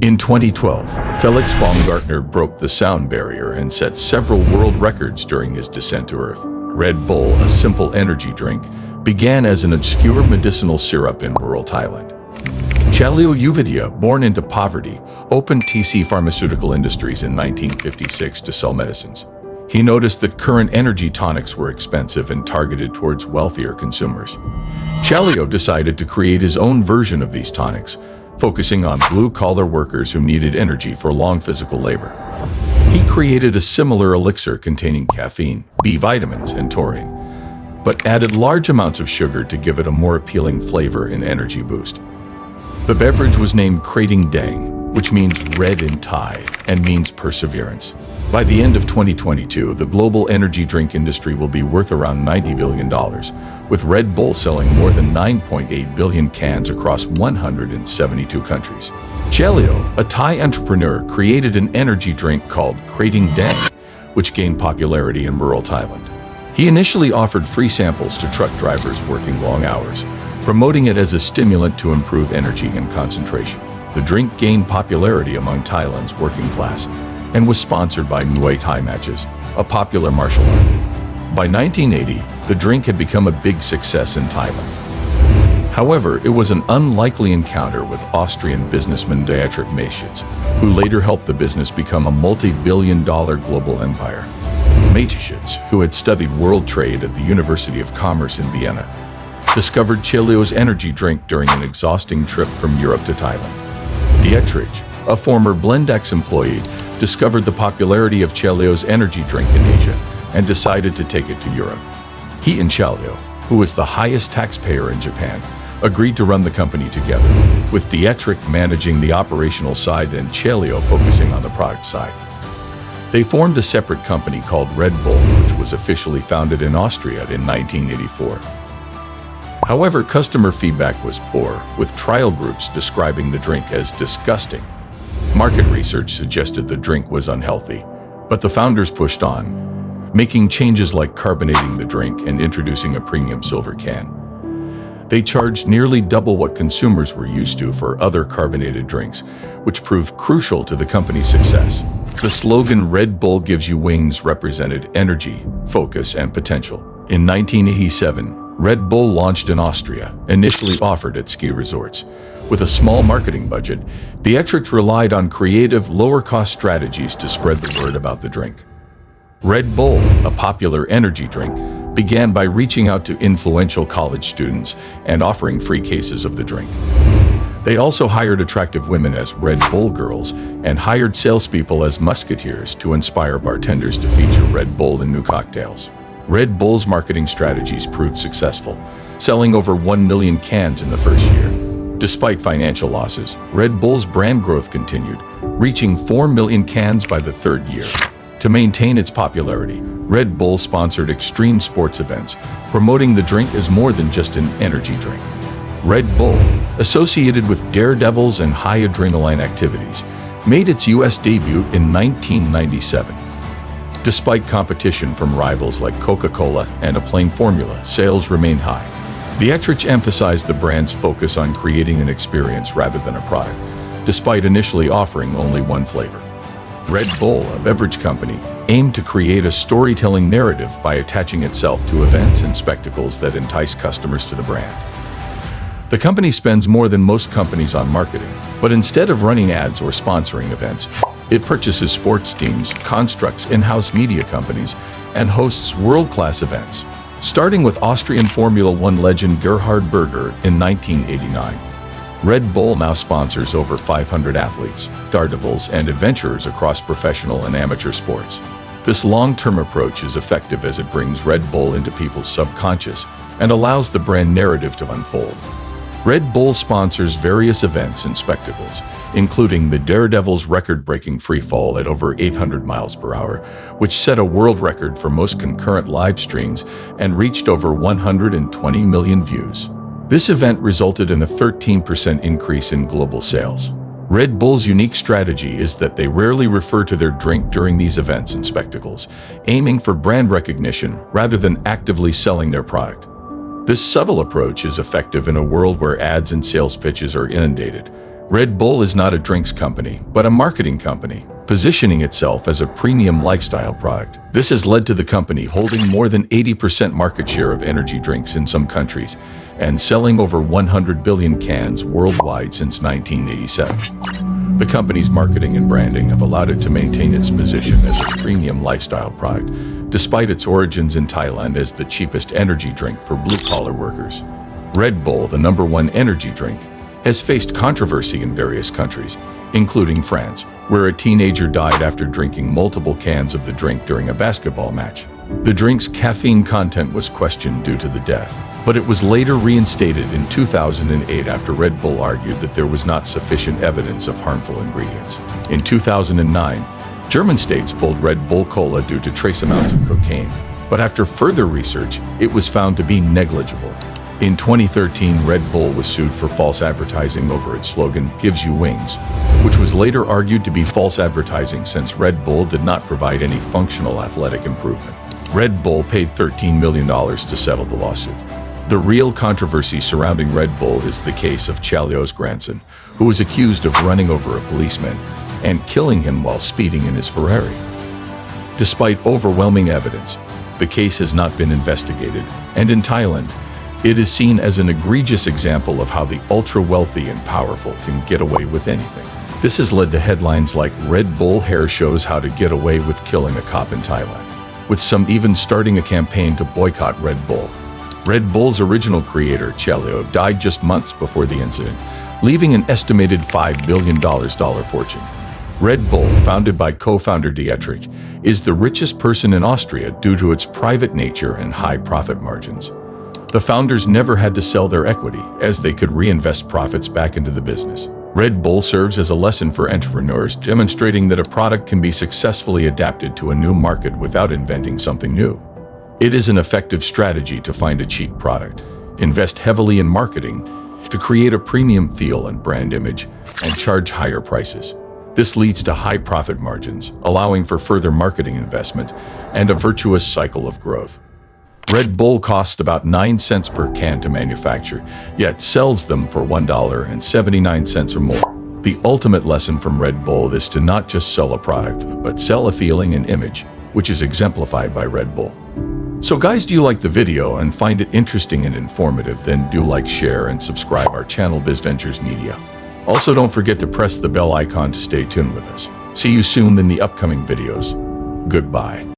In 2012, Felix Baumgartner broke the sound barrier and set several world records during his descent to Earth. Red Bull, a simple energy drink, began as an obscure medicinal syrup in rural Thailand. Chaleo Uvidya, born into poverty, opened TC Pharmaceutical Industries in 1956 to sell medicines. He noticed that current energy tonics were expensive and targeted towards wealthier consumers. Chaleo decided to create his own version of these tonics, focusing on blue-collar workers who needed energy for long physical labor. He created a similar elixir containing caffeine, B vitamins, and taurine, but added large amounts of sugar to give it a more appealing flavor and energy boost. The beverage was named Krating Dang, which means red in Thai and means perseverance. By the end of 2022, the global energy drink industry will be worth around $90 billion, with Red Bull selling more than 9.8 billion cans across 172 countries. Chaleo, a Thai entrepreneur, created an energy drink called Krating Dang, which gained popularity in rural Thailand. He initially offered free samples to truck drivers working long hours, promoting it as a stimulant to improve energy and concentration. The drink gained popularity among Thailand's working class and was sponsored by Muay Thai matches, a popular martial art. By 1980, the drink had become a big success in Thailand. However, it was an unlikely encounter with Austrian businessman Dietrich Mateschitz, who later helped the business become a multi-billion-dollar global empire. Mateschitz, who had studied world trade at the University of Commerce in Vienna, discovered Chaleo's energy drink during an exhausting trip from Europe to Thailand. Dietrich, a former Blendex employee, discovered the popularity of Chaleo's energy drink in Asia and decided to take it to Europe. He and Chaleo, who was the highest taxpayer in Japan, agreed to run the company together, with Dietrich managing the operational side and Chaleo focusing on the product side. They formed a separate company called Red Bull, which was officially founded in Austria in 1984. However, customer feedback was poor, with trial groups describing the drink as disgusting. Market research suggested the drink was unhealthy, but the founders pushed on, making changes like carbonating the drink and introducing a premium silver can. They charged nearly double what consumers were used to for other carbonated drinks, which proved crucial to the company's success. The slogan "Red Bull gives you wings" represented energy, focus, and potential. In 1987, Red Bull launched in Austria, initially offered at ski resorts. With a small marketing budget, Dietrich relied on creative, lower-cost strategies to spread the word about the drink. Red Bull, a popular energy drink, began by reaching out to influential college students and offering free cases of the drink. They also hired attractive women as Red Bull girls and hired salespeople as musketeers to inspire bartenders to feature Red Bull in new cocktails. Red Bull's marketing strategies proved successful, selling over 1 million cans in the first year. Despite financial losses, Red Bull's brand growth continued, reaching 4 million cans by the third year. To maintain its popularity, Red Bull sponsored extreme sports events, promoting the drink as more than just an energy drink. Red Bull, associated with daredevils and high adrenaline activities, made its U.S. debut in 1997. Despite competition from rivals like Coca-Cola and a plain formula, sales remained high. Dietrich emphasized the brand's focus on creating an experience rather than a product, despite initially offering only one flavor. Red Bull, a beverage company, aimed to create a storytelling narrative by attaching itself to events and spectacles that entice customers to the brand. The company spends more than most companies on marketing, but instead of running ads or sponsoring events, it purchases sports teams, constructs in-house media companies, and hosts world-class events. Starting with Austrian Formula One legend Gerhard Berger in 1989. Red Bull now sponsors over 500 athletes, daredevils, and adventurers across professional and amateur sports. This long-term approach is effective as it brings Red Bull into people's subconscious and allows the brand narrative to unfold. Red Bull sponsors various events and spectacles, including the Daredevil's record-breaking freefall at over 800 miles per hour, which set a world record for most concurrent live streams and reached over 120 million views. This event resulted in a 13% increase in global sales. Red Bull's unique strategy is that they rarely refer to their drink during these events and spectacles, aiming for brand recognition rather than actively selling their product. This subtle approach is effective in a world where ads and sales pitches are inundated. Red Bull is not a drinks company, but a marketing company, positioning itself as a premium lifestyle product. This has led to the company holding more than 80% market share of energy drinks in some countries and selling over 100 billion cans worldwide since 1987. The company's marketing and branding have allowed it to maintain its position as a premium lifestyle product, despite its origins in Thailand as the cheapest energy drink for blue-collar workers. Red Bull, the #1 energy drink, has faced controversy in various countries, including France, where a teenager died after drinking multiple cans of the drink during a basketball match. The drink's caffeine content was questioned due to the death, but it was later reinstated in 2008 after Red Bull argued that there was not sufficient evidence of harmful ingredients. In 2009, German states pulled Red Bull Cola due to trace amounts of cocaine, but after further research, it was found to be negligible. In 2013, Red Bull was sued for false advertising over its slogan, "Gives you wings," which was later argued to be false advertising since Red Bull did not provide any functional athletic improvement. Red Bull paid $13 million to settle the lawsuit. The real controversy surrounding Red Bull is the case of Chalio's grandson, who was accused of running over a policeman and killing him while speeding in his Ferrari. Despite overwhelming evidence, the case has not been investigated, and in Thailand, it is seen as an egregious example of how the ultra-wealthy and powerful can get away with anything. This has led to headlines like "Red Bull hair shows how to get away with killing a cop in Thailand," with some even starting a campaign to boycott Red Bull. Red Bull's original creator, Chalio, died just months before the incident, leaving an estimated $5 billion fortune. Red Bull, founded by co-founder Dietrich, is the richest person in Austria due to its private nature and high profit margins. The founders never had to sell their equity, as they could reinvest profits back into the business. Red Bull serves as a lesson for entrepreneurs, demonstrating that a product can be successfully adapted to a new market without inventing something new. It is an effective strategy to find a cheap product, invest heavily in marketing to create a premium feel and brand image, and charge higher prices. This leads to high profit margins, allowing for further marketing investment and a virtuous cycle of growth. Red Bull costs about 9 cents per can to manufacture, yet sells them for $1.79 or more. The ultimate lesson from Red Bull is to not just sell a product, but sell a feeling and image, which is exemplified by Red Bull. So guys, do you like the video and find it interesting and informative? Then do like, share, and subscribe our channel BizVentures Media. Also, don't forget to press the bell icon to stay tuned with us. See you soon in the upcoming videos. Goodbye.